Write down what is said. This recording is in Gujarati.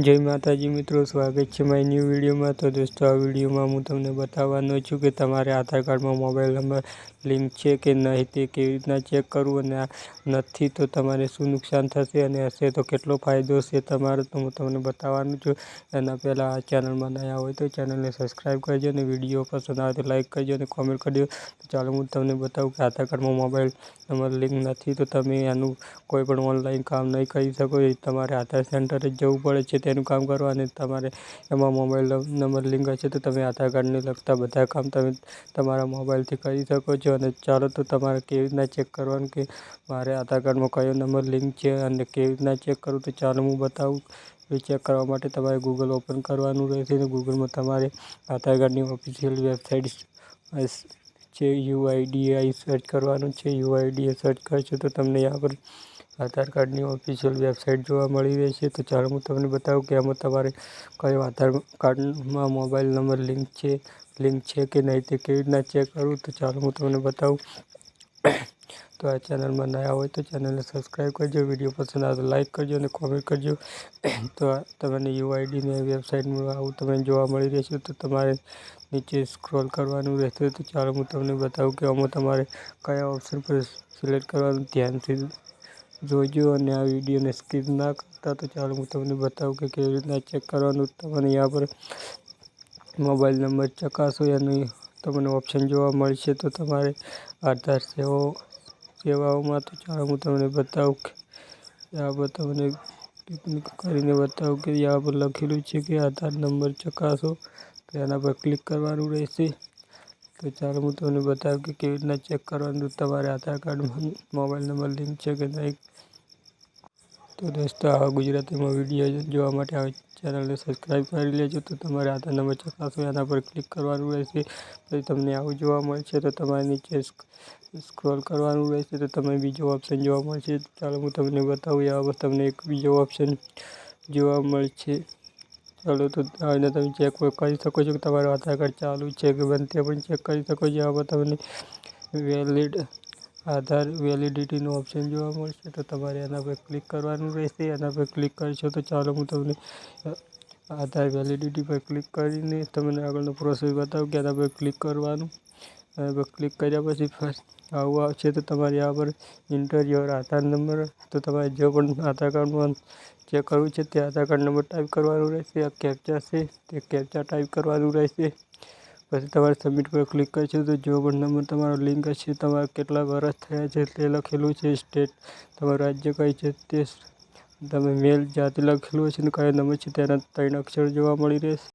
જય માતાજી મિત્રો, સ્વાગત છે મારી ન્યૂ વિડીયોમાં। તો દોસ્તો, આ વિડીયોમાં હું તમને બતાવવાનો છું કે તમારે આધાર કાર્ડમાં મોબાઈલ નંબર લિંક છે કે નહીં તે કેવી રીતના ચેક કરવું, અને આ નથી તો તમારે શું નુકસાન થશે, અને હશે તો કેટલો ફાયદો છે તમારો, તો હું તમને બતાવવાનું છું। એના પહેલાં આ ચેનલમાં નયા હોય તો ચેનલને સબસ્ક્રાઈબ કરજો, અને વિડીયો પસંદ આવે તો લાઈક કરજો અને કોમેન્ટ કરજો। તો ચાલો હું તમને બતાવું કે આધાર કાર્ડમાં મોબાઈલ નંબર લિંક નથી તો તમે એનું કોઈ પણ ઓનલાઈન કામ નહીં કરી શકો। તમારે આધાર સેન્ટરે જ જવું પડે છે તેનું કામ કરવા, અને તમારે એમાં મોબાઈલ નંબર લિંક હશે તો તમે આધાર કાર્ડને લગતા બધા કામ તમે તમારા મોબાઈલથી કરી શકો છો। અને ચાલો તો તમારે કેવી રીતના ચેક કરવાનું કે મારે આધાર કાર્ડમાં કયો નંબર લિંક છે અને કેવી રીતના ચેક કરું, તો ચાલો હું બતાવું। ચેક કરવા માટે તમારે ગૂગલ ઓપન કરવાનું રહેશે, અને ગૂગલમાં તમારે આધાર કાર્ડની ઓફિશિયલ વેબસાઇટ છે UIDAI સર્ચ કરવાનું છે। UIDAI સર્ચ કરશો તો તમને यहाँ પર આધાર કાર્ડની ઓફિશિયલ વેબસાઇટ જોવા મળી રહેશે। તો ચાલો હું તમને બતાવું કે એમાં તમારે કયો આધાર કાર્ડમાં મોબાઈલ નંબર લિંક છે કે નહીં તે કેવી રીતના ચેક કરવું, તો ચાલો હું તમને બતાવું। તો આ ચેનલમાં નયા હોય તો ચેનલને સબસ્ક્રાઈબ કરજો, વિડીયો પસંદ આવે તો લાઈક કરજો અને કોમેન્ટ કરજો। તો તમને UIDની વેબસાઇટમાં આવું તમને જોવા મળી રહેશે, તો તમારે નીચે સ્ક્રોલ કરવાનું રહેશે। તો ચાલો હું તમને બતાવું કે આમાં તમારે કયા ઓપ્શન પર સિલેક્ટ કરવાનું, ધ્યાનથી જોજો અને આ વિડીયોને સ્કીપ ના કરતા। તો ચાલો હું તમને બતાવું કે કેવી રીતના ચેક કરવાનું। તમને यहाँ પર મોબાઈલ નંબર ચકાસો એનું તમને ઓપ્શન જોવા મળશે। તો તમારે આધાર સેવાઓમાં તો ચાલો હું તમને બતાવું કે यहाँ પર તમને ક્લિક કરીને બતાવું કે यहाँ પર લખેલું છે કે આધાર નંબર ચકાસો, તો એના પર ક્લિક કરવાનું રહેશે। તો ચાલો હું તમને બતાવું કે કેવી રીતના ચેક કરવાનું તમારે આધાર કાર્ડમાં મોબાઈલ નંબર લિંક છે કે નહીં। તો દોસ્તો, આવા ગુજરાતીમાં વિડીયો જોવા માટે આ ચેનલને સબસ્ક્રાઈબ કરી લેજો। તો તમારે આધાર નંબર ચકાસો એના પર ક્લિક કરવાનું રહેશે, પછી તમને આવું જોવા મળશે। તો તમારે નીચે સ્ક્રોલ કરવાનું રહેશે, તો તમને બીજો ઓપ્શન જોવા મળશે। ચાલો હું તમને બતાવું, यहाँ પર તમને એક બીજો ઓપ્શન જોવા મળશે। ચાલો તો આને તમે ચેક કરી શકો છો કે તમારું આધાર કાર્ડ ચાલુ છે કે બંધ, તે પણ ચેક કરી શકો છો। यहाँ પર તમને આધાર વેલિડિટીનો ઓપ્શન જોવા મળશે, તો તમારે એના પર ક્લિક કરવાનું રહેશે। એના પર ક્લિક કરશો તો ચાલો હું તમને આધાર વેલિડિટી પર ક્લિક કરીને તમને આગળનો પ્રોસેસ બતાવું કે એના પર ક્લિક કરવાનું। એના પર ક્લિક કર્યા પછી આવું આવશે, તો તમારે यहाँ પર ઇન્ટર યોર આધાર નંબર, તો તમારે જો પણ આધાર કાર્ડમાં ચેક કરવું છે તે આધાર કાર્ડ નંબર ટાઈપ કરવાનું રહેશે। આ કેપ્ચા છે તે કેપ્ચા ટાઈપ કરવાનું રહેશે, પછી તમારે સબમિટ પર ક્લિક કરશો તો જો પણ નંબર તમારો લિંક હશે, તમારે કેટલા વર્ષ થયા છે તે લખેલું છે, સ્ટેટ તમારું રાજ્ય કઈ છે તે તમે મેલ જાતિ લખેલું હશે, અને કયો નંબર છે તેના 3 અક્ષર જોવા મળી રહેશે।